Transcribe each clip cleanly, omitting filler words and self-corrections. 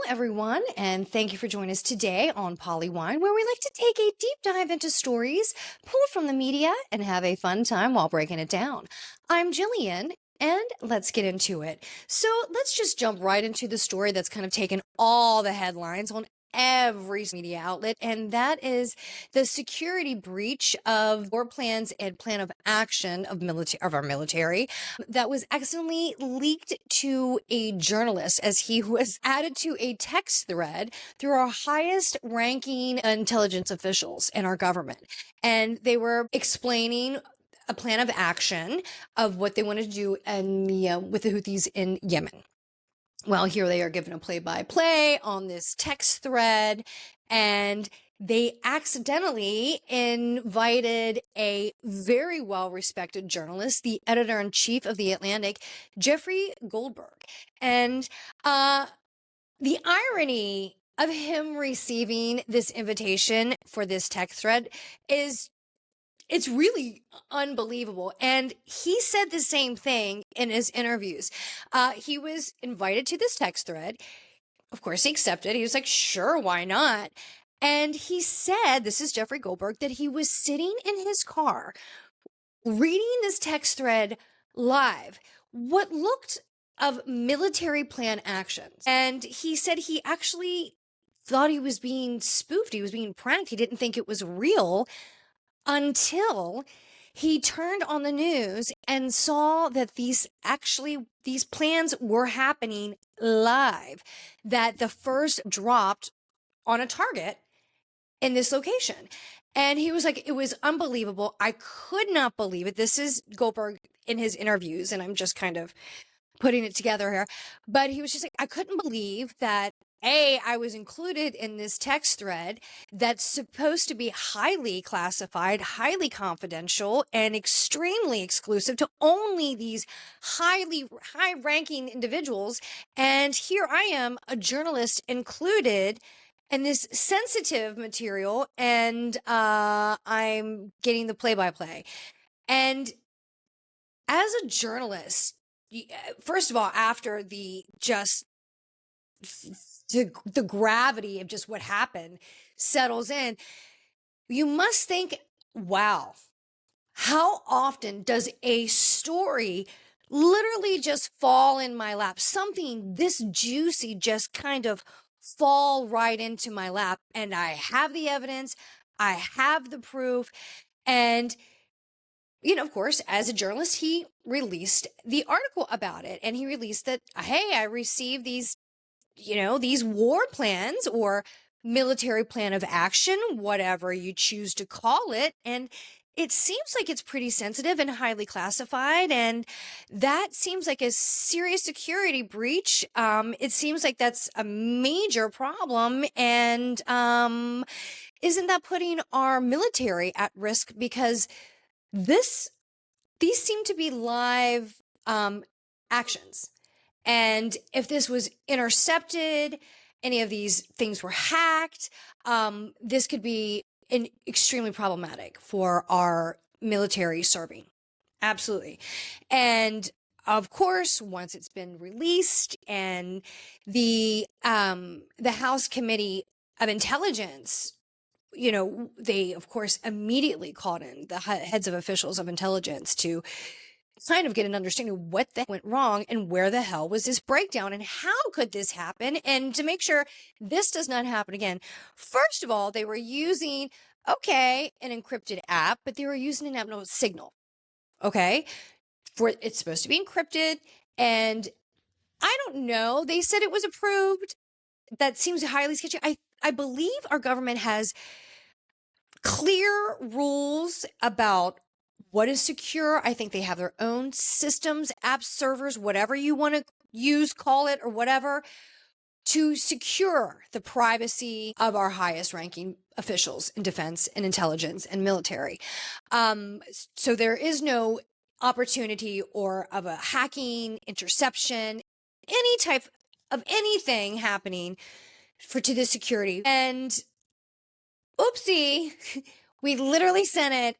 everyone, and thank you for joining us today on PoliWine, where we like to take a deep dive into stories pulled from the media and have a fun time while breaking it down. I'm Jillian, and let's get into it. So let's just jump right into the story that's kind of taken all the headlines on every media outlet, and that is the security breach of war plans and plan of action of our military that was accidentally leaked to a journalist as he was added to a text thread through our highest ranking intelligence officials in our government. And they were explaining a plan of action of what they wanted to do with the Houthis in Yemen. Well, here they are given a play-by-play on this text thread, and they accidentally invited a very well-respected journalist, the editor-in-chief of The Atlantic, Jeffrey Goldberg. And the irony of him receiving this invitation for this text thread it's really unbelievable. And he said the same thing in his interviews. He was invited to this text thread. Of course, he accepted. He was like, sure, why not? And he said, this is Jeffrey Goldberg, that he was sitting in his car reading this text thread live, what looked of military plan actions. And he said he actually thought he was being spoofed. He was being pranked. He didn't think it was real until he turned on the news and saw that these plans were happening live, that the first dropped on a target in this location. And he was like, it was unbelievable. I could not believe it. This is Goldberg in his interviews, and I'm just kind of putting it together here. But he was just like, I couldn't believe that I was included in this text thread that's supposed to be highly classified, highly confidential, and extremely exclusive to only these high-ranking individuals. And here I am, a journalist included in this sensitive material, and I'm getting the play-by-play. And as a journalist, first of all, after the gravity of just what happened settles in, you must think, wow, how often does a story literally just fall in my lap? Something this juicy just kind of fall right into my lap, and I have the evidence, I have the proof, and of course, as a journalist, he released the article about it, and he released that, hey, I received these war plans or military plan of action, whatever you choose to call it. And it seems like it's pretty sensitive and highly classified. And that seems like a serious security breach. It seems like that's a major problem. And isn't that putting our military at risk? Because these seem to be live actions. And if this was intercepted, any of these things were hacked, this could be extremely problematic for our military serving. Absolutely. And of course, once it's been released and the House Committee of Intelligence, they, of course, immediately called in the heads of officials of intelligence to kind of get an understanding of what went wrong and where the hell was this breakdown and how could this happen, and to make sure this does not happen again. First of all, they were using, an encrypted app, but they were using an app called Signal. It's supposed to be encrypted, and I don't know. They said it was approved. That seems highly sketchy. I believe our government has clear rules about what is secure. I think they have their own systems, apps, servers, whatever you want to use, call it, or whatever, to secure the privacy of our highest ranking officials in defense and intelligence and military. So there is no opportunity or of a hacking, interception, any type of anything happening to the security. And oopsie, we literally sent it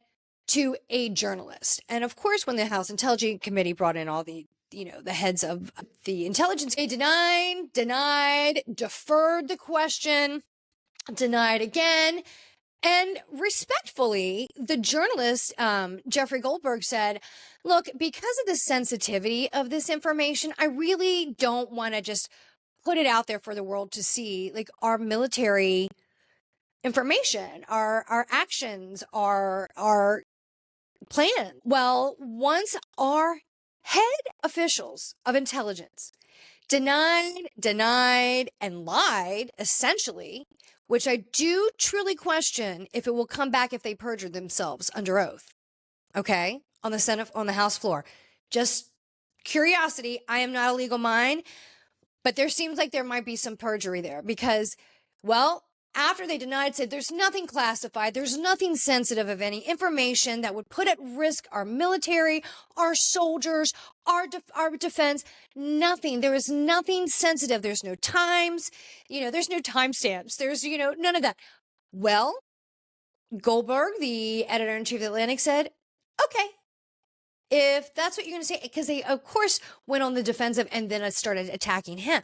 to a journalist. And of course, when the House Intelligence Committee brought in all the the heads of the intelligence. They denied, deferred the question, denied again. And respectfully, the journalist, Jeffrey Goldberg, said, look, because of the sensitivity of this information, I really don't want to just put it out there for the world to see, like our military information, our actions, our plan. Well, once our head officials of intelligence denied, and lied, essentially, which I do truly question if it will come back if they perjure themselves under oath. Okay? On the House floor. Just curiosity. I am not a legal mind, but there seems like there might be some perjury there because, well, after they denied, said there's nothing classified, there's nothing sensitive of any information that would put at risk our military, our soldiers, our defense, nothing. There is nothing sensitive. There's no times, there's no timestamps. There's, none of that. Well, Goldberg, the editor-in-chief of The Atlantic, said, okay, if that's what you're going to say, because they, of course, went on the defensive and then started attacking him.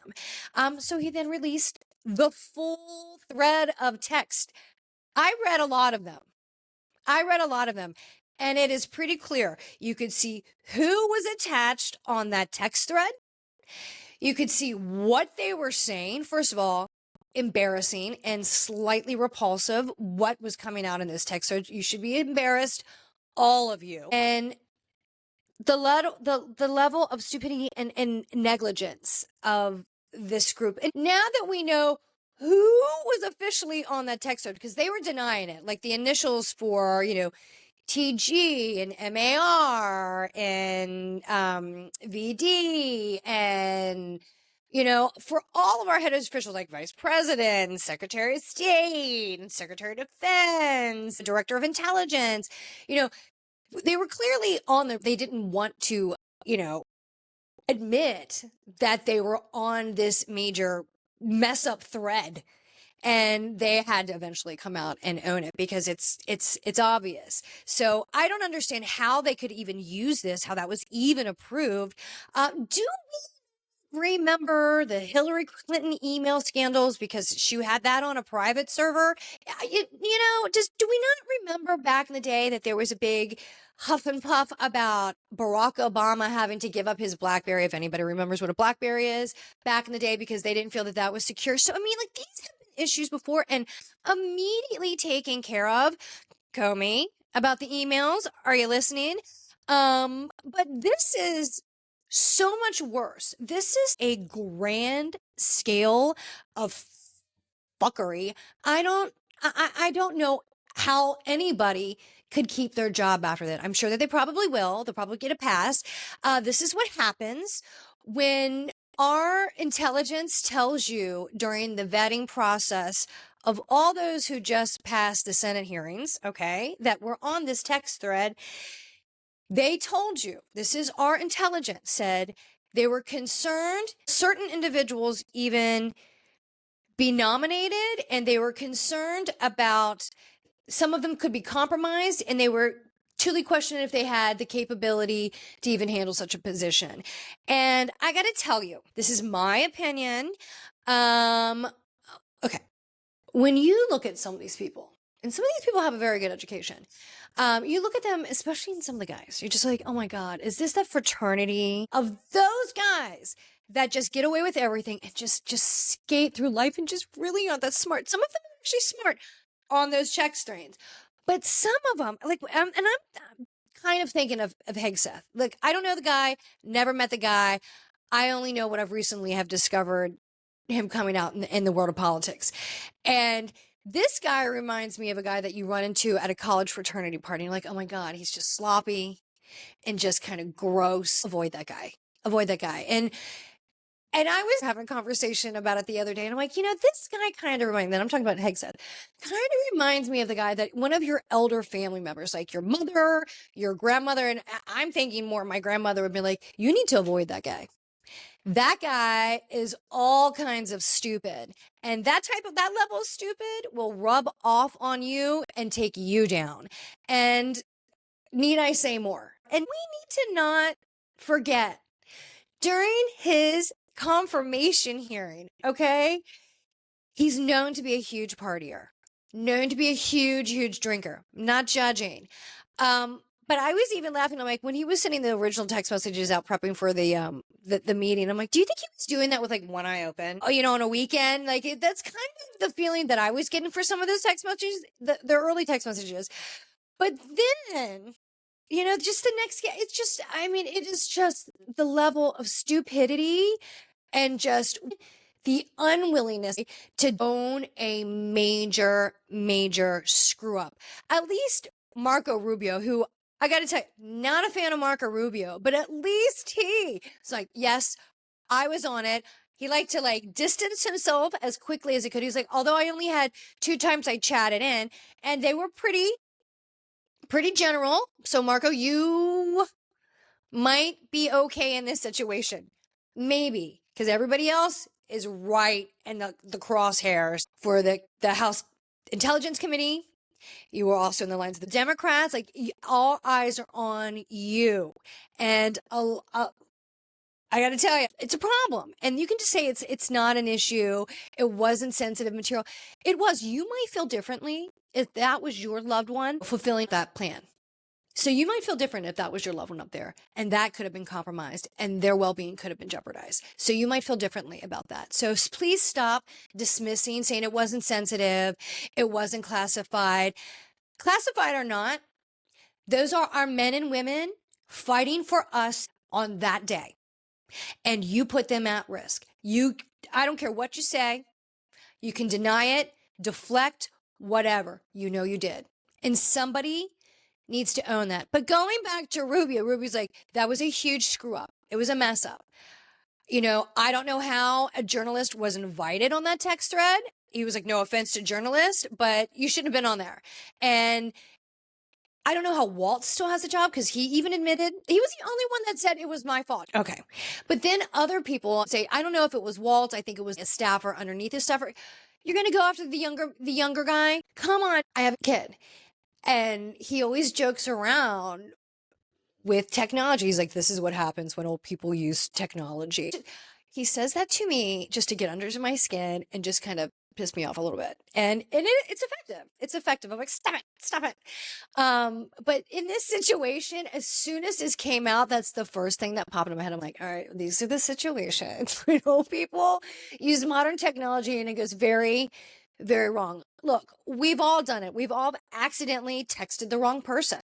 So he then released the full thread of text. I read a lot of them. And it is pretty clear. You could see who was attached on that text thread. You could see what they were saying. First of all, embarrassing and slightly repulsive what was coming out in this text. So you should be embarrassed, all of you. And the level of stupidity and negligence of this group. And now that we know who was officially on that text thread, because they were denying it, like the initials for, TG and MAR and VD and, for all of our head officials like Vice President, Secretary of State, Secretary of Defense, Director of Intelligence, they were clearly on there. They didn't want to, admit that they were on this major mess up thread. And they had to eventually come out and own it because it's obvious. So I don't understand how they could even use this, how that was even approved. Do we remember the Hillary Clinton email scandals because she had that on a private server? Do we not remember back in the day that there was a big huff and puff about Barack Obama having to give up his BlackBerry, if anybody remembers what a BlackBerry is, back in the day because they didn't feel that was secure. So, these have been issues before and immediately taken care of. Comey, about the emails, are you listening? But this is so much worse. This is a grand scale of fuckery. I don't know how anybody could keep their job after that. I'm sure that they probably will. They'll probably get a pass. This is what happens when our intelligence tells you during the vetting process of all those who just passed the Senate hearings, okay, that were on this text thread. They told you, this is our intelligence, said they were concerned certain individuals even be nominated, and they were concerned about some of them could be compromised, and they were truly questioning if they had the capability to even handle such a position. And I got to tell you, this is my opinion. Okay. When you look at some of these people, and some of these people have a very good education, you look at them, especially in some of the guys, you're just like, oh my God, is this the fraternity of those guys that just get away with everything and just skate through life and just really aren't that smart? Some of them are actually smart on those check strains. But some of them, like, and I'm kind of thinking of Hegseth. Like, I don't know the guy, never met the guy. I only know what I've recently have discovered him coming out in the world of politics. And this guy reminds me of a guy that you run into at a college fraternity party. You're like, oh my God, he's just sloppy and just kind of gross. Avoid that guy. And I was having a conversation about it the other day, and I'm like, this guy kind of reminds me, I'm talking about Hegseth, kind of reminds me of the guy that one of your elder family members, like your mother, your grandmother, and I'm thinking more my grandmother would be like, you need to avoid that guy. That guy is all kinds of stupid. And that level of stupid will rub off on you and take you down. And need I say more? And we need to not forget during his confirmation hearing, okay, he's known to be a huge partier, known to be a huge, huge drinker. Not judging. But I was even laughing. I'm like, when he was sending the original text messages out, prepping for the meeting, I'm like, do you think he was doing that with like one eye open? Oh, on a weekend? Like that's kind of the feeling that I was getting for some of those text messages, the early text messages. But then, just the next, it's just, I mean, it is just the level of stupidity and just the unwillingness to own a major, major screw up. At least Marco Rubio, who I got to tell you, not a fan of Marco Rubio, but at least he's like, yes, I was on it. He liked to distance himself as quickly as he could. He's like, although I only had 2 times I chatted in and they were pretty general. So Marco, you might be okay in this situation. Maybe, because everybody else is right in the crosshairs for the House Intelligence Committee. You were also in the lines of the Democrats. Like, all eyes are on you. And I got to tell you, it's a problem. And you can just say it's not an issue. It wasn't sensitive material. It was. You might feel differently if that was your loved one fulfilling that plan. So you might feel different if that was your loved one up there and that could have been compromised and their well-being could have been jeopardized. So you might feel differently about that. So please stop dismissing, saying it wasn't sensitive, it wasn't classified. Classified or not, those are our men and women fighting for us on that day. And you put them at risk. I don't care what you say. You can deny it, deflect, whatever. You know you did. And somebody needs to own that. But going back to Rubio's like, that was a huge screw up. It was a mess up. I don't know how a journalist was invited on that text thread. He was like, no offense to journalists, but you shouldn't have been on there. And I don't know how Walt still has a job because he even admitted he was the only one that said it was my fault. Okay. But then other people say, I don't know if it was Walt. I think it was a staffer underneath a staffer. You're going to go after the younger guy? Come on. I have a kid. And he always jokes around with technology. He's like, this is what happens when old people use technology. He says that to me just to get under my skin and just kind of piss me off a little bit. And it's effective. It's effective. I'm like, stop it. But in this situation, as soon as this came out, that's the first thing that popped in my head. I'm like, all right, these are the situations when old people use modern technology and it goes very, very wrong. Look, we've all done it. We've all accidentally texted the wrong person.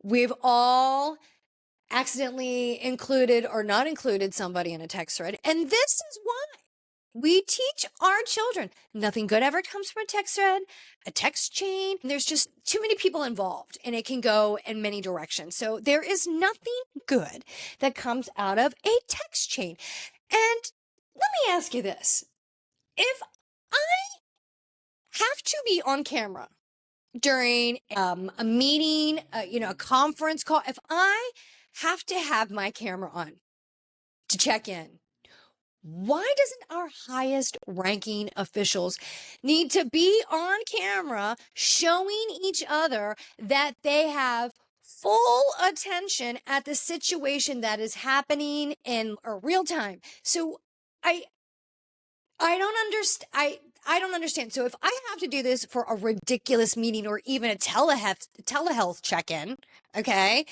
We've all accidentally included or not included somebody in a text thread. And this is why we teach our children nothing good ever comes from a text thread, a text chain. There's just too many people involved and it can go in many directions. So there is nothing good that comes out of a text chain. And let me ask you this. If I have to be on camera during a meeting, a conference call, if I have to have my camera on to check in, why doesn't our highest ranking officials need to be on camera showing each other that they have full attention at the situation that is happening in real time? So I don't understand. I don't understand. So if I have to do this for a ridiculous meeting or even a telehealth check-in, okay,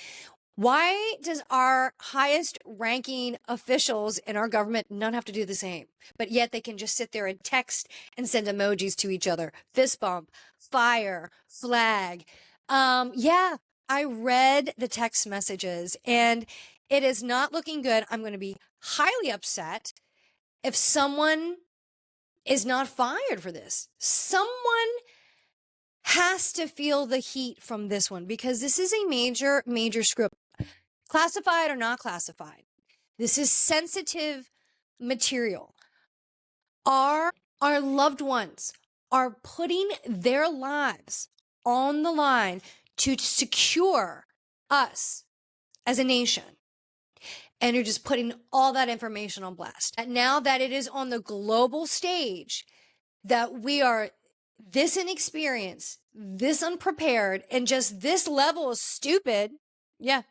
why does our highest ranking officials in our government not have to do the same? But yet they can just sit there and text and send emojis to each other. Fist bump, fire, flag. Yeah, I read the text messages and it is not looking good. I'm going to be highly upset if someone is not fired for this. Someone has to feel the heat from this one because this is a major, major screw up. Classified or not classified. This is sensitive material. Our loved ones are putting their lives on the line to secure us as a nation. And you're just putting all that information on blast. And now that it is on the global stage, that we are this inexperienced, this unprepared, and just this level of stupid, yeah,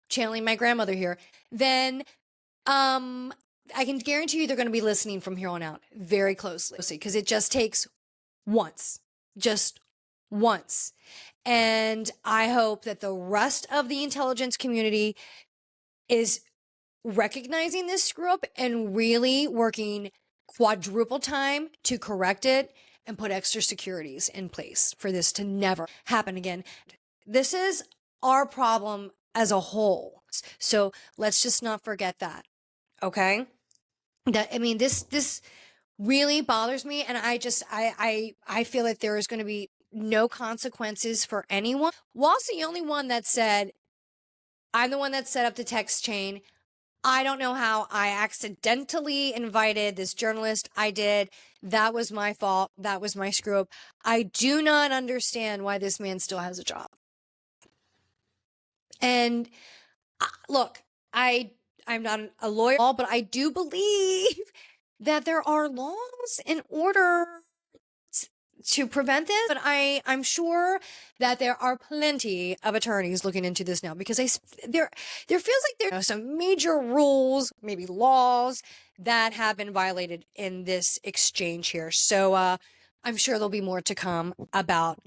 channeling my grandmother here, then I can guarantee you they're going to be listening from here on out very closely because it just takes just once. And I hope that the rest of the intelligence community is recognizing this screw up and really working quadruple time to correct it and put extra securities in place for this to never happen again. This is our problem as a whole. So let's just not forget that. Okay. This really bothers me. And I feel like there is going to be no consequences for anyone. Walt's the only one that said, I'm the one that set up the text chain. I don't know how I accidentally invited this journalist. I did. That was my fault. That was my screw up. I do not understand why this man still has a job. And look, I'm not a lawyer, but I do believe that there are laws in order to prevent this. But I'm sure that there are plenty of attorneys looking into this now because there feels like there are some major rules, maybe laws that have been violated in this exchange here. So I'm sure there'll be more to come about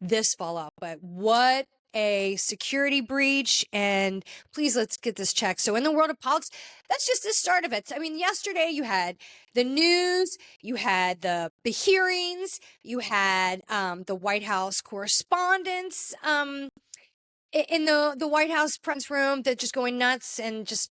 this fallout. But what a security breach, and please let's get this checked. So in the world of politics, that's just the start of it. I mean, yesterday you had the news, you had the hearings, you had the White House correspondents in the White House press room that just going nuts and just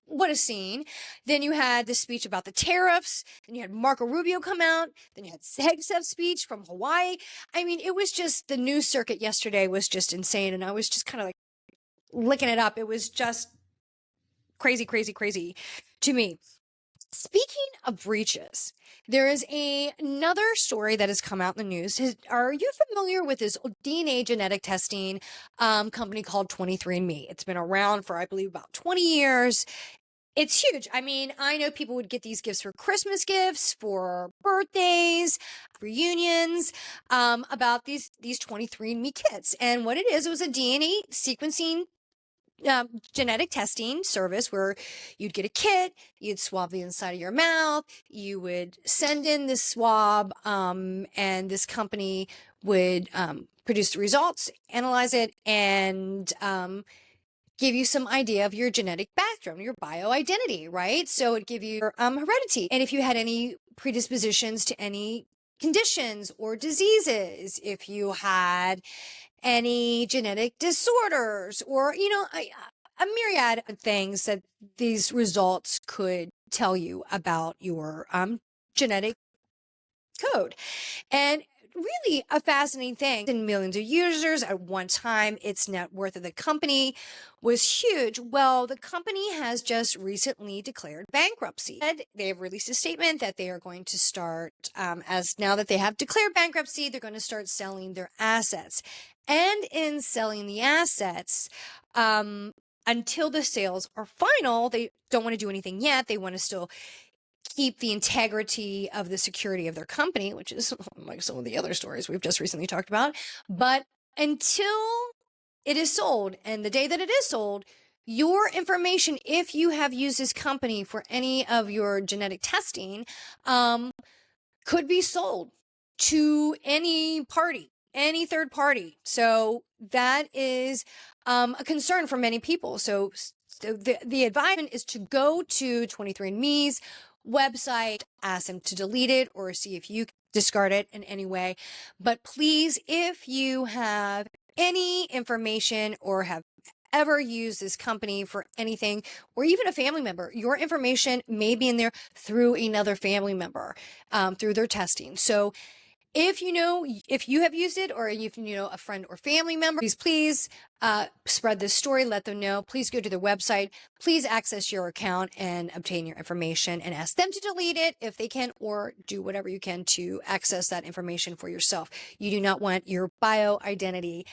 what a scene. Then you had the speech about the tariffs. Then you had Marco Rubio come out. Then you had Hegseth's speech from Hawaii. I mean, it was just the news circuit yesterday was just insane. And I was just kind of like licking it up. It was just crazy, crazy, crazy to me. Speaking of breaches, there is another story that has come out in the news. Are you familiar with this DNA genetic testing company called 23andMe? It's been around for, I believe, about 20 years. It's huge. I mean, I know people would get these gifts for Christmas gifts, for birthdays, reunions, about these 23andMe kits. And what it was a DNA sequencing genetic testing service where you'd get a kit, you'd swab the inside of your mouth, you would send in this swab, and this company would produce the results, analyze it, and give you some idea of your genetic background, your bioidentity, right? So it'd give you your heredity. And if you had any predispositions to any conditions or diseases, if you had any genetic disorders or, a myriad of things that these results could tell you about your genetic code. And really a fascinating thing. And millions of users at one time, its net worth of the company was huge. Well, the company has just recently declared bankruptcy. And they have released a statement that they are going to start, as now that they have declared bankruptcy, they're going to start selling their assets. And in selling the assets, until the sales are final, they don't want to do anything yet. They want to still keep the integrity of the security of their company, which is like some of the other stories we've just recently talked about. But until it is sold, and the day that it is sold, your information, if you have used this company for any of your genetic testing, could be sold to any party, any third party. So that is a concern for many people. So the advice is to go to 23andMe's website, ask them to delete it or see if you discard it in any way. But please, if you have any information or have ever used this company for anything, or even a family member, your information may be in there through another family member, through their testing. So if you have used it, or if you know a friend or family member, please spread this story, let them know. Please go to their website, please access your account and obtain your information and ask them to delete it if they can, or do whatever you can to access that information for yourself. You do not want your bio identity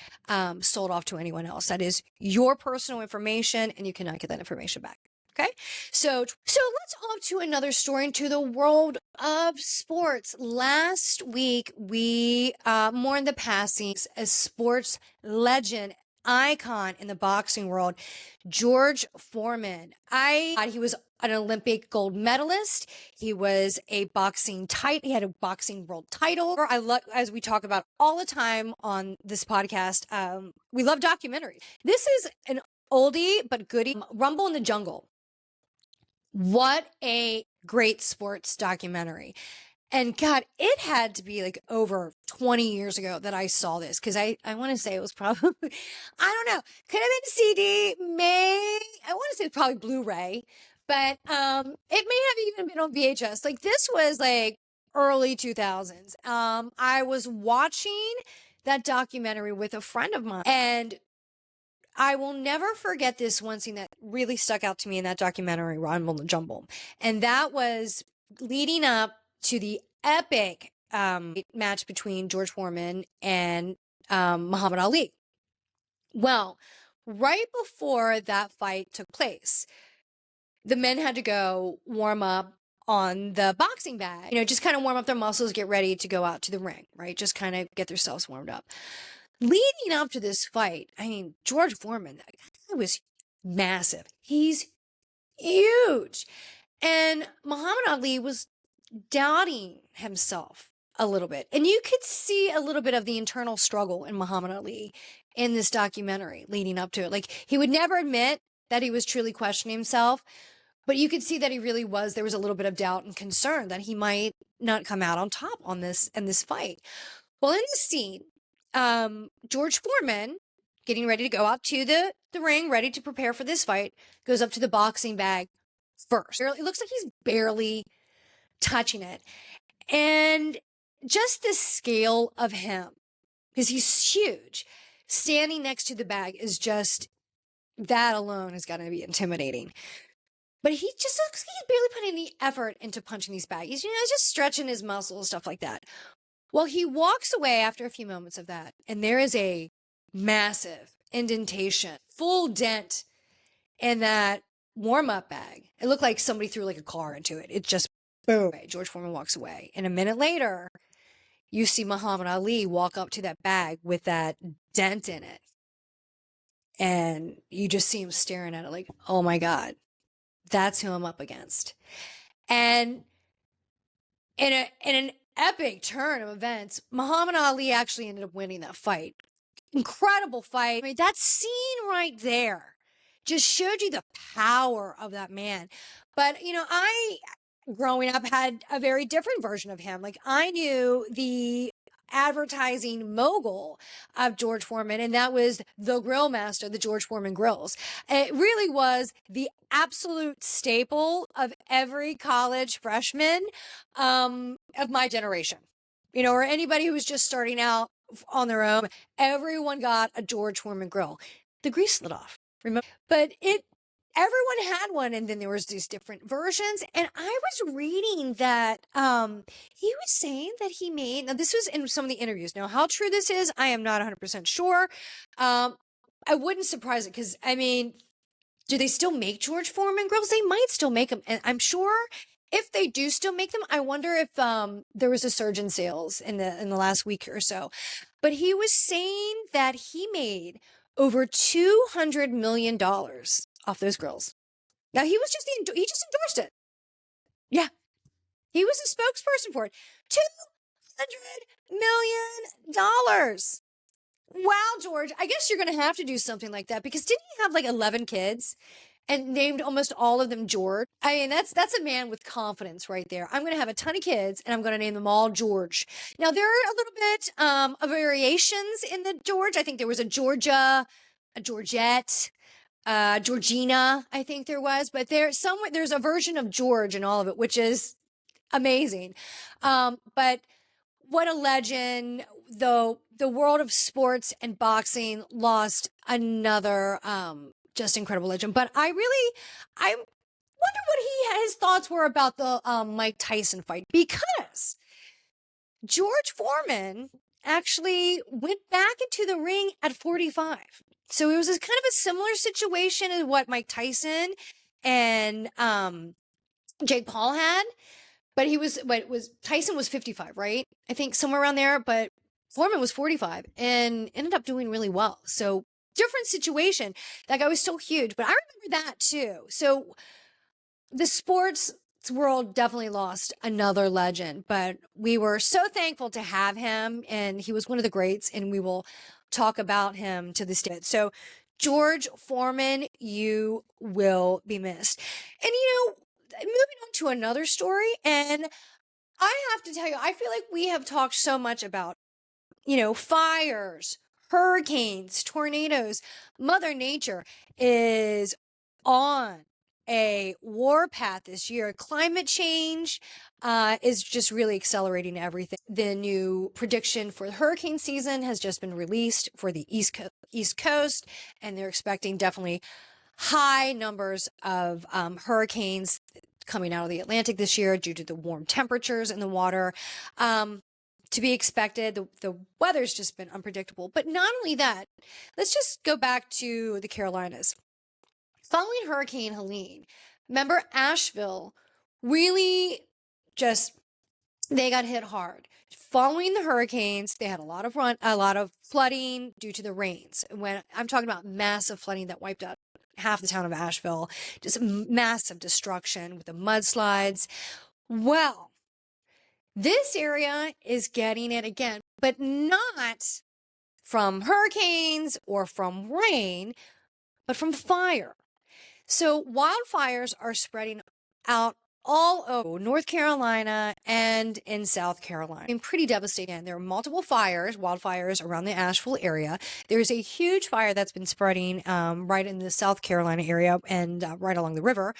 sold off to anyone else. That is your personal information and you cannot get that information back. Okay, so let's off to another story, into the world of sports. Last week, we mourned the passing of a sports legend, icon in the boxing world, George Foreman. He was an Olympic gold medalist. He was a he had a boxing world title. I love, as we talk about all the time on this podcast, we love documentaries. This is an oldie but goodie, Rumble in the Jungle. What a great sports documentary. And God, it had to be like over 20 years ago that I saw this, because I want to say it was probably, I don't know, could have been CD, I want to say it's probably Blu-ray, but it may have even been on VHS. Like, this was like early 2000s. I was watching that documentary with a friend of mine, and I will never forget this one scene that really stuck out to me in that documentary, Rumble in the Jungle. And that was leading up to the epic match between George Foreman and Muhammad Ali. Well, right before that fight took place, the men had to go warm up on the boxing bag, just kind of warm up their muscles, get ready to go out to the ring, right? Just kind of get themselves warmed up. Leading up to this fight, I mean, George Foreman, that guy was massive. He's huge. And Muhammad Ali was doubting himself a little bit. And you could see a little bit of the internal struggle in Muhammad Ali in this documentary leading up to it. Like, he would never admit that he was truly questioning himself, but you could see that he really was. There was a little bit of doubt and concern that he might not come out on top on this fight. Well, in this scene, George Foreman, getting ready to go out to the ring, ready to prepare for this fight, goes up to the boxing bag first. It looks like he's barely touching it. And just the scale of him, because he's huge, standing next to the bag is just, that alone is going to be intimidating. But he just looks like he's barely putting any effort into punching these bags. He's, just stretching his muscles, stuff like that. Well, he walks away after a few moments of that, and there is a massive indentation, full dent in that warm-up bag. It looked like somebody threw like a car into it. It just boom. George Foreman walks away. And a minute later, you see Muhammad Ali walk up to that bag with that dent in it. And you just see him staring at it like, oh my God, that's who I'm up against. And in an epic turn of events, Muhammad Ali actually ended up winning that fight. Incredible fight. I mean, that scene right there just showed you the power of that man. But, I, growing up, had a very different version of him. Like, I knew the advertising mogul of George Foreman, and that was the grill master, the George Foreman grills. It really was the absolute staple of every college freshman of my generation, or anybody who was just starting out on their own. Everyone got a George Foreman grill. The grease slid off, remember? But everyone had one, and then there was these different versions. And I was reading that he was saying that he made, now this was in some of the interviews. Now, how true this is, I am not 100% sure. I wouldn't surprise it, because, I mean, do they still make George Foreman grills? They might still make them. And I'm sure if they do still make them, I wonder if there was a surge in sales in the last week or so. But he was saying that he made over $200 million off those grills. Now, he just endorsed it. Yeah. He was a spokesperson for it. $200 million. Wow, George. I guess you're going to have to do something like that, because didn't he have like 11 kids and named almost all of them George? I mean, that's a man with confidence right there. I'm going to have a ton of kids, and I'm going to name them all George. Now, there are a little bit of variations in the George. I think there was a Georgia, a Georgette, Georgina, I think there was, but there's a version of George in all of it, which is amazing. But what a legend, though. The world of sports and boxing lost another just incredible legend. But I wonder what his thoughts were about the Mike Tyson fight, because George Foreman actually went back into the ring at 45. So it was kind of a similar situation as what Mike Tyson and Jake Paul had. But Tyson was 55, right? I think somewhere around there. But Foreman was 45 and ended up doing really well. So different situation. That guy was still huge, but I remember that too. So the sports world definitely lost another legend, but we were so thankful to have him, and he was one of the greats, and we will talk about him to this day. So George Foreman, you will be missed. And moving on to another story, and I have to tell you, I feel like we have talked so much about, fires, hurricanes, tornadoes. Mother Nature is on a warpath this year. Climate change is just really accelerating everything. The new prediction for the hurricane season has just been released for the East Coast, and they're expecting definitely high numbers of hurricanes coming out of the Atlantic this year due to the warm temperatures in the water. To be expected. The weather's just been unpredictable. But not only that, let's just go back to the Carolinas. Following Hurricane Helene, remember Asheville really they got hit hard. Following the hurricanes, they had a lot of flooding due to the rains. When I'm talking about massive flooding that wiped out half the town of Asheville, just massive destruction with the mudslides. Well, this area is getting it again, but not from hurricanes or from rain, but from fire. So wildfires are spreading out all over North Carolina and in South Carolina. And pretty devastating. There are multiple wildfires around the Asheville area. There's a huge fire that's been spreading right in the South Carolina area and right along the river.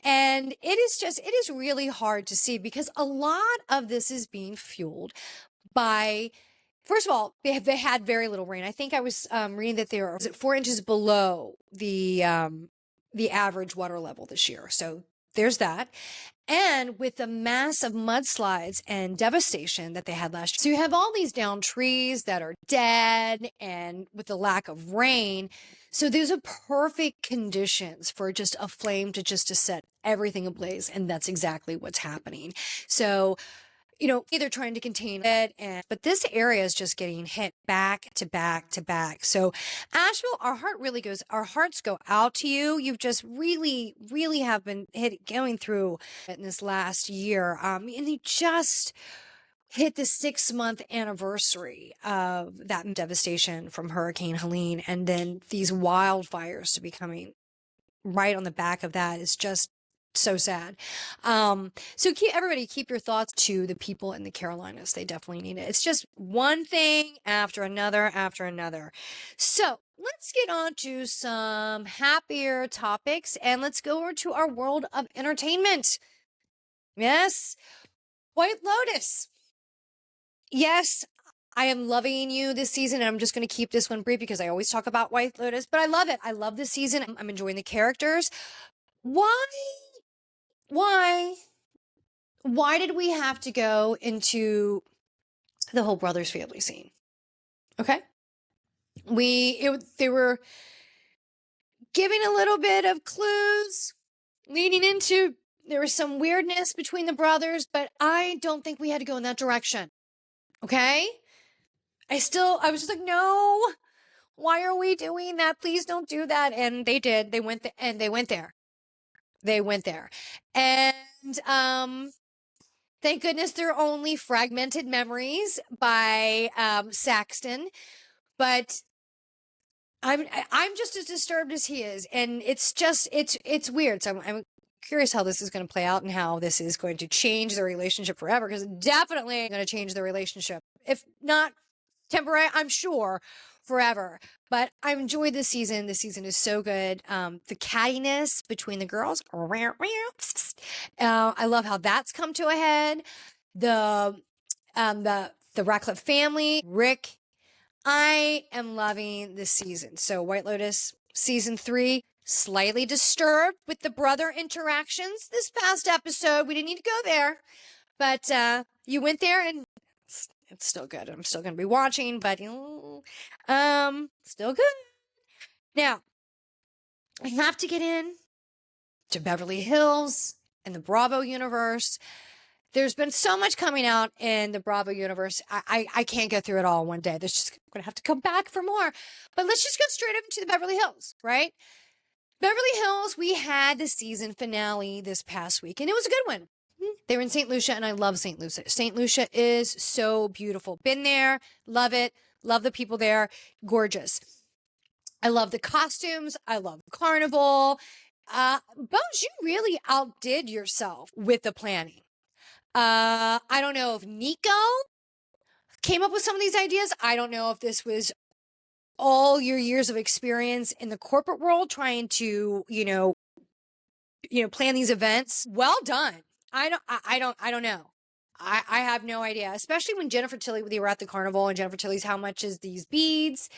And it is really hard to see because a lot of this is being fueled by, first of all, they had very little rain. I think I was reading that they were 4 inches below the average water level this year. So there's that. And with the massive mudslides and devastation that they had last year. So you have all these downed trees that are dead and with the lack of rain. So those are perfect conditions for just a flame to set everything ablaze. And that's exactly what's happening. So either trying to contain it, but this area is just getting hit back to back to back. So Asheville, our hearts go out to you. You've just really, really have been going through it in this last year. And you just hit the 6-month anniversary of that devastation from Hurricane Helene. And then these wildfires to be coming right on the back of that is just so sad. So keep your thoughts to the people in the Carolinas. They definitely need it. It's just one thing after another after another. So let's get on to some happier topics and let's go over to our world of entertainment. Yes, White Lotus. Yes, I am loving you this season. And I'm just going to keep this one brief because I always talk about White Lotus, but I love it. I love this season. I'm enjoying the characters. Why did we have to go into the whole brothers family scene? Okay. They were giving a little bit of clues leading into, there was some weirdness between the brothers, but I don't think we had to go in that direction. Okay. I was just like, no, why are we doing that? Please don't do that. And they did. They went there. And thank goodness they're only fragmented memories by Saxton, but I'm just as disturbed as he is, and it's weird. So I'm curious how this is going to play out and how this is going to change their relationship forever, because it's definitely going to change their relationship, if not temporary, I'm sure forever. But I enjoyed this season. This season is so good. The cattiness between the girls. I love how that's come to a head. The Ratcliffe family, Rick. I am loving this season. So White Lotus season 3, slightly disturbed with the brother interactions this past episode. We didn't need to go there, but you went there and it's still good. I'm still going to be watching, but still good. Now, I have to get in to Beverly Hills and the Bravo universe. There's been so much coming out in the Bravo universe. I can't get through it all in one day. There's just going to have to come back for more. But let's just go straight up to the Beverly Hills, right? Beverly Hills, we had the season finale this past week, and it was a good one. They were in St. Lucia, and I love St. Lucia. St. Lucia is so beautiful. Been there, love it, love the people there, gorgeous. I love the costumes. I love the carnival. Bones, you really outdid yourself with the planning. I don't know if Nico came up with some of these ideas. I don't know if this was all your years of experience in the corporate world trying to, plan these events. Well done. I don't know. I have no idea, especially when Jennifer Tilly, they were at the carnival and Jennifer Tilly's, how much is these beads?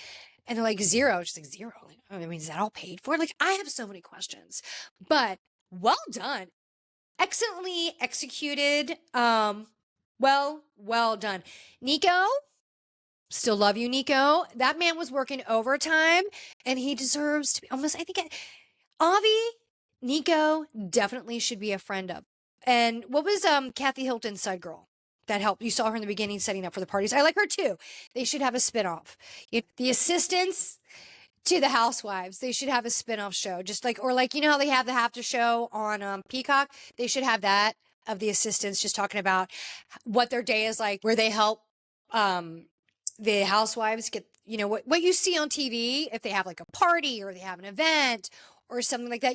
And they're like, zero. She's like, zero. Like, I mean, is that all paid for? Like, I have so many questions, but well done. Excellently executed. Well done. Nico, still love you, Nico. That man was working overtime and he deserves to be almost, I think, Avi, Nico definitely should be a friend of. And what was Kathy Hilton's side girl that helped? You saw her in the beginning setting up for the parties. I like her too. They should have a spinoff. The assistants to the housewives, they should have a spinoff show. Just like, or like, how they have the Have to show on Peacock? They should have that of the assistants just talking about what their day is like, where they help the housewives get, what you see on TV, if they have like a party or they have an event or something like that,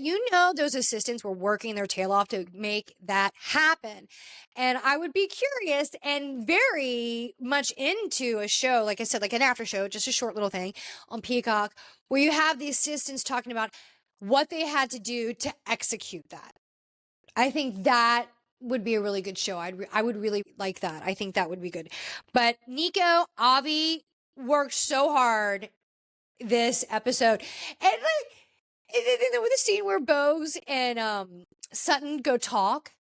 those assistants were working their tail off to make that happen. And I would be curious and very much into a show, like I said, like an after show, just a short little thing on Peacock, where you have the assistants talking about what they had to do to execute that. I think that would be a really good show. I would really like that. I think that would be good. But Nico, Avi worked so hard this episode. And like, and then with the scene where Bogues and Sutton go talk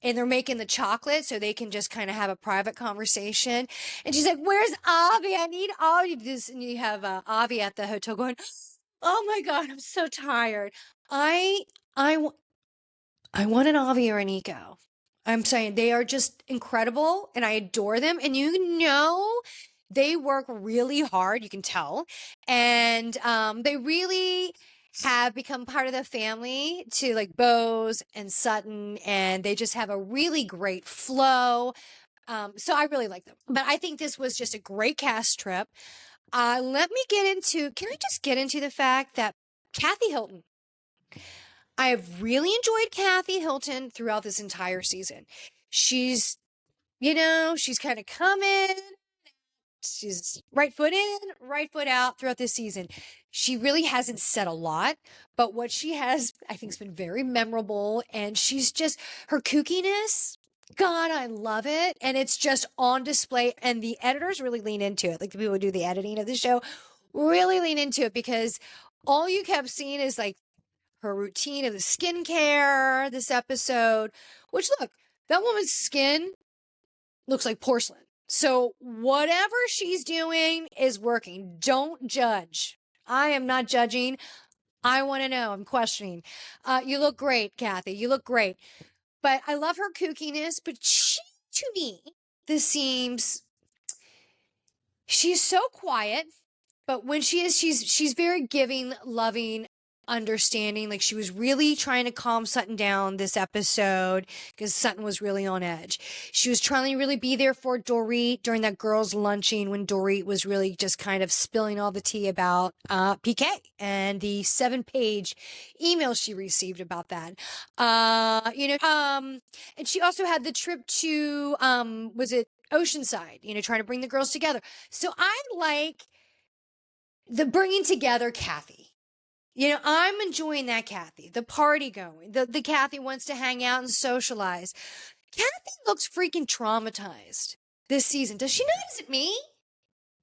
and they're making the chocolate so they can just kind of have a private conversation. And she's like, where's Avi? I need Avi. And you have Avi at the hotel going, oh my God, I'm so tired. I want an Avi or a Nico. I'm saying they are just incredible and I adore them. And they work really hard, you can tell. And they really have become part of the family to like Bose and Sutton, and they just have a really great flow. So I really like them. But I think this was just a great cast trip. Can I just get into the fact that Kathy Hilton, I have really enjoyed Kathy Hilton throughout this entire season. She's kind of coming. She's right foot in, right foot out throughout this season. She really hasn't said a lot, but what she has, I think, has been very memorable. And she's just, her kookiness, God, I love it. And it's just on display. And the editors really lean into it. Like the people who do the editing of the show really lean into it, because all you kept seeing is like her routine of the skincare this episode, which, look, that woman's skin looks like porcelain. So whatever she's doing is working. Don't judge. I am not judging. I want to know. I'm questioning. You look great, Kathy. You look great. But I love her kookiness. But she, to me, she's so quiet. But when she is, she's very giving, loving, understanding. Like, she was really trying to calm Sutton down this episode because Sutton was really on edge. She was trying to really be there for Dorit during that girls' lunching when Dorit was really just kind of spilling all the tea about PK and the 7-page email she received about that. And she also had the trip to was it Oceanside, trying to bring the girls together. So I like the bringing together Kathy. I'm enjoying that Kathy, the party going, the Kathy wants to hang out and socialize. Kathy looks freaking traumatized this season. Does she not? Is it me?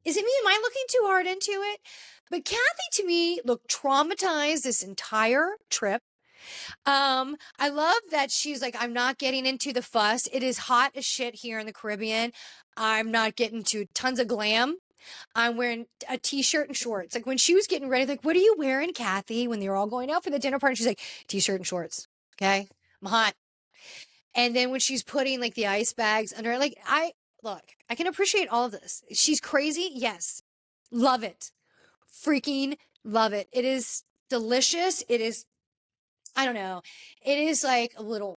Is it me? Am I looking too hard into it? But Kathy, to me, looked traumatized this entire trip. I love that she's like, I'm not getting into the fuss. It is hot as shit here in the Caribbean. I'm not getting to tons of glam. I'm wearing a t-shirt and shorts. Like when she was getting ready, like, what are you wearing, Kathy? When they were all going out for the dinner party, she's like, t-shirt and shorts. Okay. I'm hot. And then when she's putting like the ice bags under, like, I can appreciate all of this. She's crazy. Yes. Love it. Freaking love it. It is delicious. It is, I don't know. It is like a little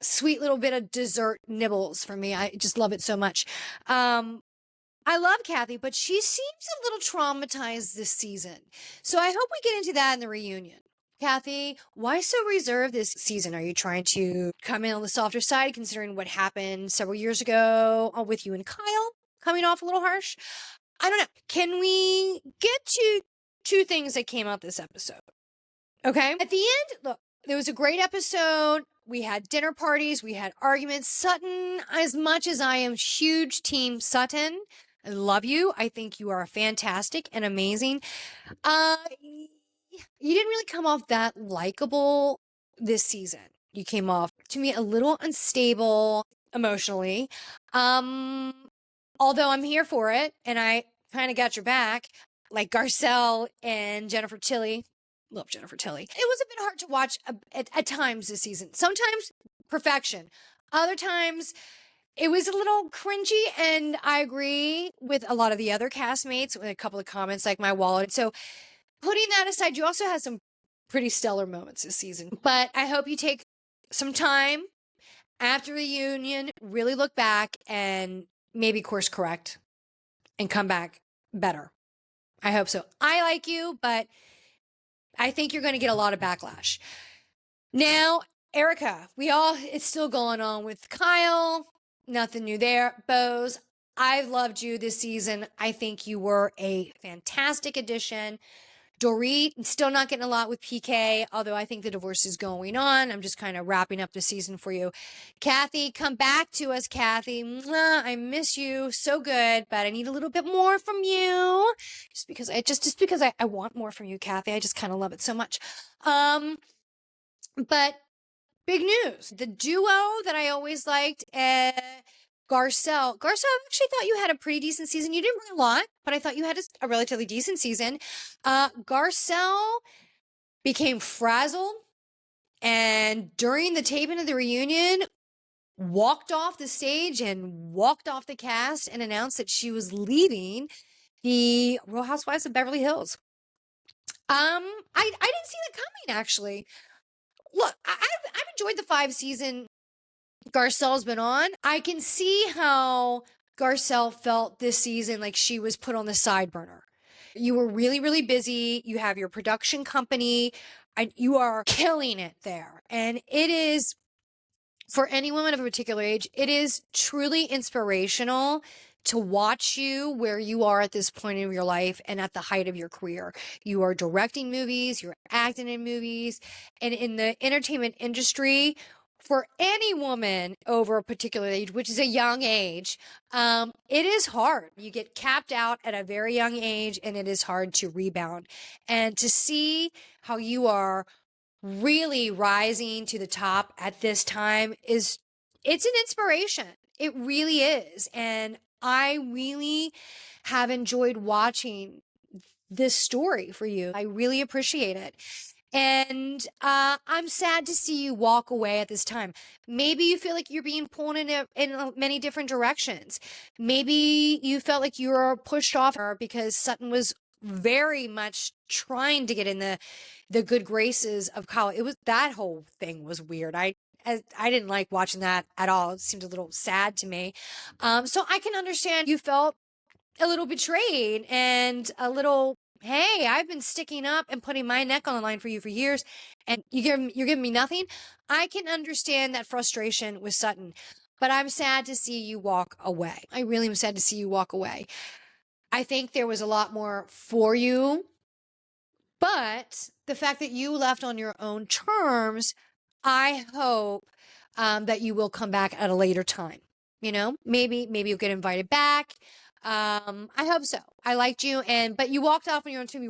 sweet little bit of dessert nibbles for me. I just love it so much. I love Kathy, but she seems a little traumatized this season. So I hope we get into that in the reunion. Kathy, why so reserved this season? Are you trying to come in on the softer side considering what happened several years ago with you and Kyle coming off a little harsh? I don't know. Can we get to two things that came out this episode? Okay. At the end, look, there was a great episode. We had dinner parties. We had arguments. Sutton, as much as I am huge team Sutton, I love you. I think you are fantastic and amazing. You didn't really come off that likable this season. You came off to me a little unstable emotionally. Although I'm here for it and I kind of got your back, like Garcelle and Jennifer Tilly. Love Jennifer Tilly. It was a bit hard to watch at times this season. Sometimes perfection. Other times it was a little cringy, and I agree with a lot of the other castmates with a couple of comments like my wallet. So putting that aside, you also had some pretty stellar moments this season. But I hope you take some time after reunion, really look back and maybe course correct and come back better. I hope so. I like you, but I think you're going to get a lot of backlash. Now, Erica, it's still going on with Kyle. Nothing new there. Bose, I've loved you this season. I think you were a fantastic addition. Dorit, still not getting a lot with PK, although I think the divorce is going on. I'm just kind of wrapping up the season for you. Kathy, come back to us, Kathy. Mwah, I miss you. So good, but I need a little bit more from you. Just because I want more from you, Kathy. I just kind of love it so much. But big news. The duo that I always liked, Garcelle. Garcelle, I actually thought you had a pretty decent season. You didn't bring a lot, but I thought you had a relatively decent season. Garcelle became frazzled, and during the taping of the reunion, walked off the stage and walked off the cast and announced that she was leaving the Real Housewives of Beverly Hills. I didn't see that coming, actually. Look, I've enjoyed the 5-season Garcelle's been on. I can see how Garcelle felt this season like she was put on the side burner. You were really, really busy. You have your production company and you are killing it there. And it is, for any woman of a particular age, it is truly inspirational to watch you where you are at this point in your life and at the height of your career. You are directing movies, you're acting in movies, and in the entertainment industry, for any woman over a particular age, which is a young age, it is hard. You get capped out at a very young age, and it is hard to rebound. And to see how you are really rising to the top at this time it's an inspiration. It really is. And I really have enjoyed watching this story for you. I really appreciate it. And I'm sad to see you walk away at this time. Maybe you feel like you're being pulled in many different directions. Maybe you felt like you were pushed off her because Sutton was very much trying to get in the good graces of Kyle. It was, that whole thing was weird. I didn't like watching that at all. It seemed a little sad to me. So I can understand you felt a little betrayed and a little, hey, I've been sticking up and putting my neck on the line for you for years, and you're giving me nothing. I can understand that frustration with Sutton, but I'm sad to see you walk away. I really am sad to see you walk away. I think there was a lot more for you, but the fact that you left on your own terms, I hope that you will come back at a later time. You know, maybe you'll get invited back. I hope so. I liked you, but you walked off on your own too.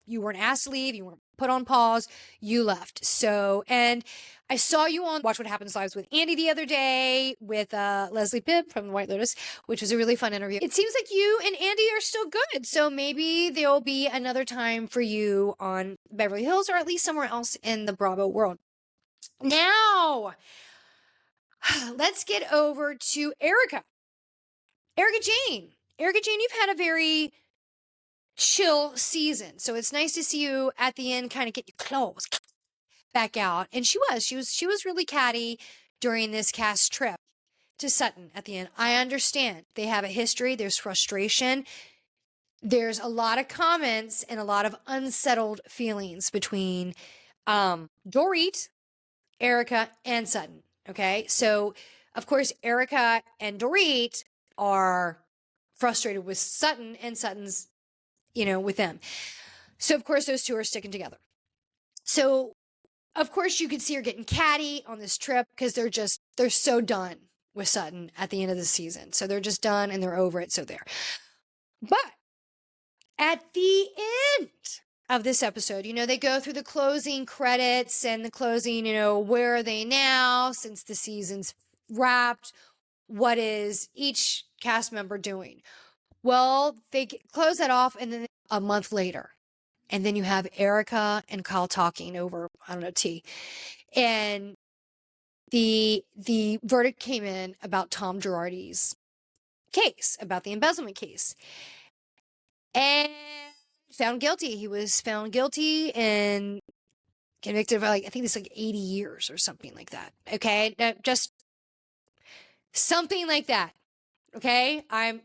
You weren't asked to leave. You weren't put on pause. You left. So, and I saw you on Watch What Happens Lives with Andy the other day with Leslie Bibb from the White Lotus, which was a really fun interview. It seems like you and Andy are still good. So maybe there'll be another time for you on Beverly Hills or at least somewhere else in the Bravo world. Now, Let's get over to Erica. Erica Jane. Erica Jane, you've had a very chill season. So it's nice to see you at the end kind of get your clothes back out. And she was really catty during this cast trip to Sutton at the end. I understand. They have a history, there's frustration. There's a lot of comments and a lot of unsettled feelings between Dorit, Erica, and Sutton. Okay. So, of course, Erica and Dorit are frustrated with Sutton, and Sutton's, with them. So, of course, those two are sticking together. So, of course, you could see her getting catty on this trip because they're so done with Sutton at the end of the season. So they're just done and they're over it. So there. But at the end of this episode, they go through the closing credits and the closing, where are they now since the season's wrapped? What is each cast member doing? Well, they close that off, and then a month later, and then you have Erica and Kyle talking over, I don't know, tea. And the verdict came in about Tom Girardi's case, about the embezzlement case. And found guilty. He was found guilty and convicted of, I think it's 80 years or something like that. Okay? Just something like that. Okay? I'm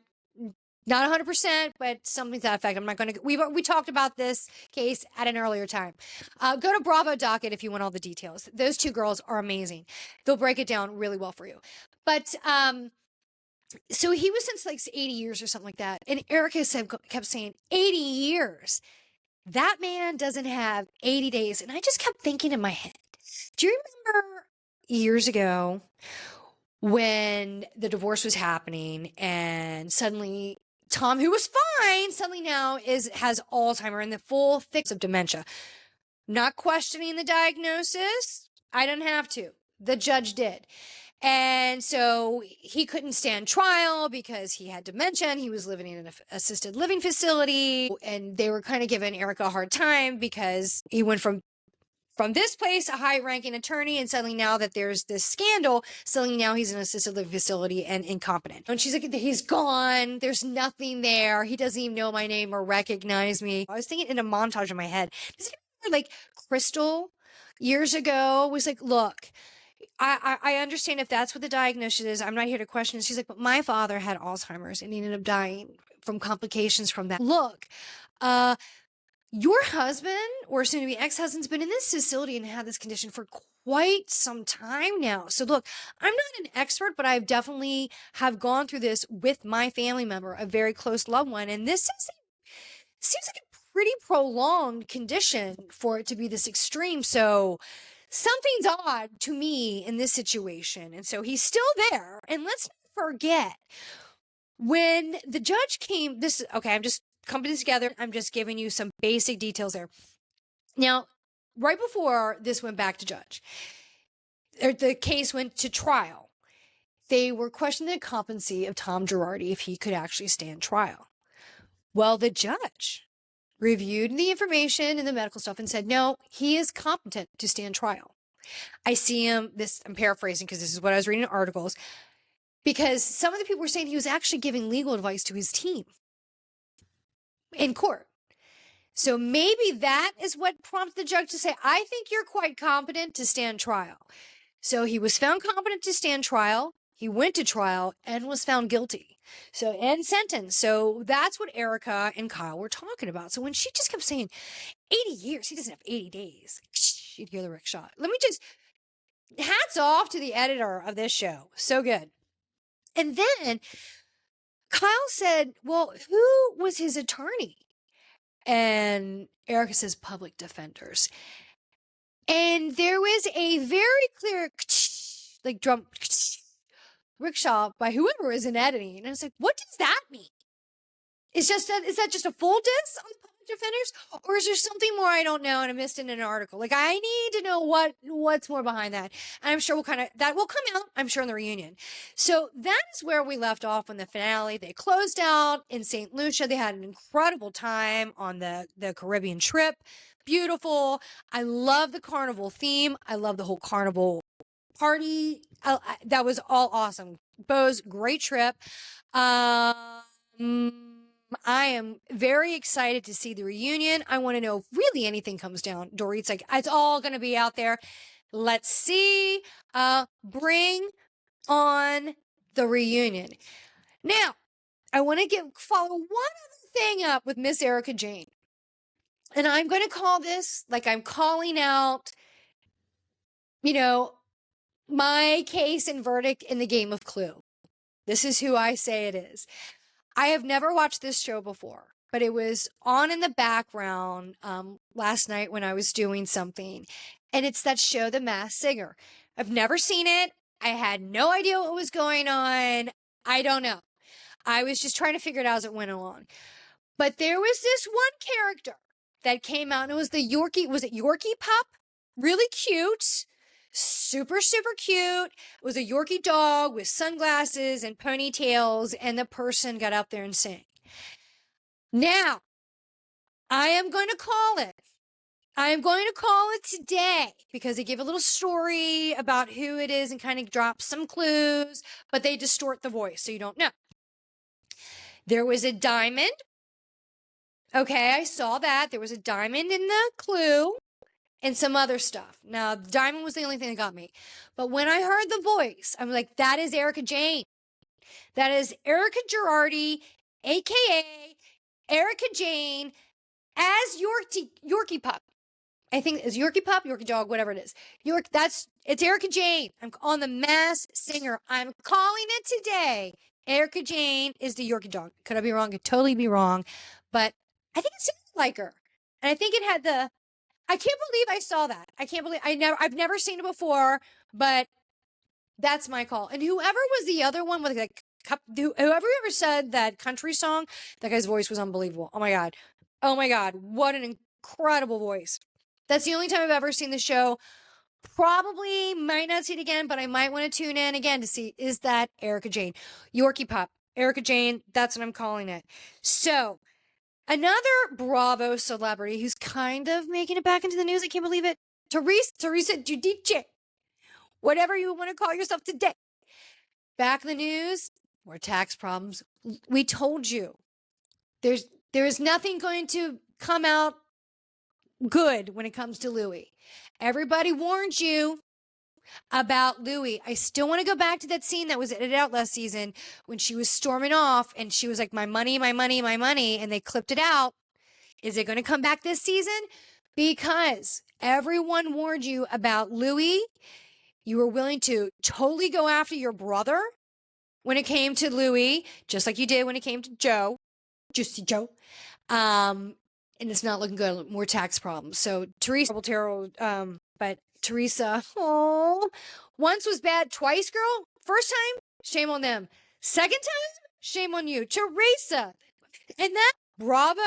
not 100%, but something to that effect. I'm not going to, we talked about this case at an earlier time. Go to Bravo Docket if you want all the details. Those two girls are amazing. They'll break it down really well for you. But, so he was sentenced 80 years or something like that. And Erica kept saying 80 years. That man doesn't have 80 days. And I just kept thinking in my head, do you remember years ago when the divorce was happening and suddenly Tom, who was fine, suddenly now has Alzheimer's and the full thick of dementia? Not questioning the diagnosis. I didn't have to. The judge did. And so he couldn't stand trial because he had dementia and he was living in an assisted living facility. And they were kind of giving Erica a hard time because he went from this place, a high-ranking attorney, and suddenly now that there's this scandal, suddenly now he's in an assisted living facility and incompetent. And she's like, he's gone. There's nothing there. He doesn't even know my name or recognize me. I was thinking in a montage in my head. Does it remember, Crystal years ago was like, look, I understand if that's what the diagnosis is. I'm not here to question it. She's like, but my father had Alzheimer's and he ended up dying from complications from that. Look, your husband or soon to be ex-husband's been in this facility and had this condition for quite some time now. So look, I'm not an expert, but I've definitely have gone through this with my family member, a very close loved one. And this seems like a pretty prolonged condition for it to be this extreme. So something's odd to me in this situation. And so he's still there. And let's not forget, when the judge came, I'm just coming together. I'm just giving you some basic details there. Now, right before this went back to judge, the case went to trial. They were questioning the competency of Tom Girardi if he could actually stand trial. Well, the judge reviewed the information and the medical stuff and said, no, he is competent to stand trial. I see him, I'm paraphrasing because this is what I was reading in articles, because some of the people were saying he was actually giving legal advice to his team in court. So maybe that is what prompted the judge to say, I think you're quite competent to stand trial. So he was found competent to stand trial. He went to trial and was found guilty. So, and sentenced. So that's what Erica and Kyle were talking about. So when she just kept saying 80 years, he doesn't have 80 days. You'd hear the rickshaw. Let me just, hats off to the editor of this show. So good. And then Kyle said, well, who was his attorney? And Erica says public defenders. And there was a very clear drum rickshaw by whoever was in editing. And I was like, what does that mean? Is that just a full diss on public defenders? Or is there something more I don't know and I missed in an article? I need to know what's more behind that. And I'm sure that will come out, I'm sure, in the reunion. So that is where we left off in the finale. They closed out in St. Lucia. They had an incredible time on the Caribbean trip. Beautiful. I love the carnival theme. I love the whole carnival party. That was all awesome. Bose, great trip. I am very excited to see the reunion. I want to know if really anything comes down. Dorit's like, it's all going to be out there. Let's see. Bring on the reunion. Now, I want to follow one other thing up with Miss Erica Jane. And I'm going to call this like I'm calling out, my case and verdict in the game of Clue. This is who I say it is. I have never watched this show before, but it was on in the background last night when I was doing something. And it's that show, The Masked Singer. I've never seen it. I had no idea what was going on. I don't know. I was just trying to figure it out as it went along. But there was this one character that came out, and it was the Yorkie. Was it Yorkie Pup? Really cute. Super, super cute. It was a Yorkie dog with sunglasses and ponytails, and the person got out there and sang. Now, I am going to call it. I am going to call it today because they give a little story about who it is and kind of drop some clues, but they distort the voice so you don't know. There was a diamond. Okay, I saw that. There was a diamond in the clue. And some other stuff. Now, the diamond was the only thing that got me. But when I heard the voice, I'm like, that is Erica Jane. That is Erica Girardi, a.k.a. Erica Jane, as Yorkie Pup. I think it's Yorkie Pup, Yorkie Dog, whatever it is. It's Erica Jane. I'm on The Masked Singer. I'm calling it today. Erica Jane is the Yorkie Dog. Could I be wrong? Could totally be wrong. But I think it sounded like her. And I think it had I can't believe I saw that. I've never seen it before, but that's my call. And whoever was the other one with whoever ever said that country song, that guy's voice was unbelievable. Oh my God. Oh my God. What an incredible voice. That's the only time I've ever seen the show. Probably might not see it again, but I might want to tune in again to see, is that Erica Jane? Yorkie Pup. Erica Jane. That's what I'm calling it. So, another Bravo celebrity who's kind of making it back into the news. I can't believe it. Teresa Giudice. Whatever you want to call yourself today. Back in the news. More tax problems. We told you. There's nothing going to come out good when it comes to Louis. Everybody warned you about Louis. I still want to go back to that scene that was edited out last season when she was storming off and she was like, my money, my money, my money. And they clipped it out. Is it going to come back this season? Because everyone warned you about Louis. You were willing to totally go after your brother when it came to Louis, just like you did when it came to Joe, Juicy Joe. And it's not looking good. More tax problems. So Teresa, but Teresa, once was bad, twice, girl. First time, shame on them. Second time, shame on you. Teresa. And that Bravo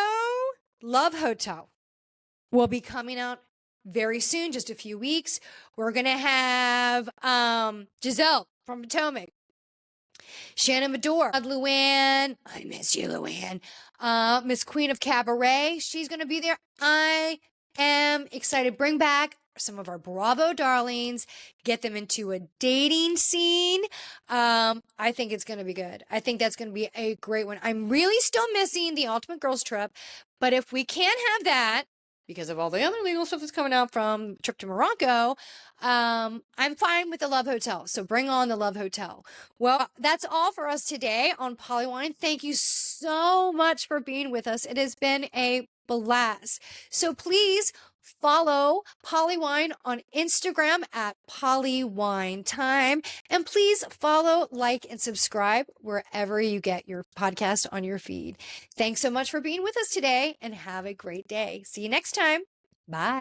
Love Hotel will be coming out very soon, just a few weeks. We're going to have Giselle from Potomac, Shannon Medore, Luann. I miss you, Luann. Miss Queen of Cabaret. She's going to be there. I am excited. Bring back some of our Bravo darlings, get them into a dating scene. I think it's going to be good. I think that's going to be a great one. I'm really still missing the Ultimate Girls Trip, but if we can't have that, because of all the other legal stuff that's coming out from trip to Morocco, I'm fine with the Love Hotel. So bring on the Love Hotel. Well, that's all for us today on PoliWine. Thank you so much for being with us. It has been a blast. So please follow PoliWine on Instagram at PoliWineTime. And please follow, like, and subscribe wherever you get your podcast on your feed. Thanks so much for being with us today and have a great day. See you next time. Bye.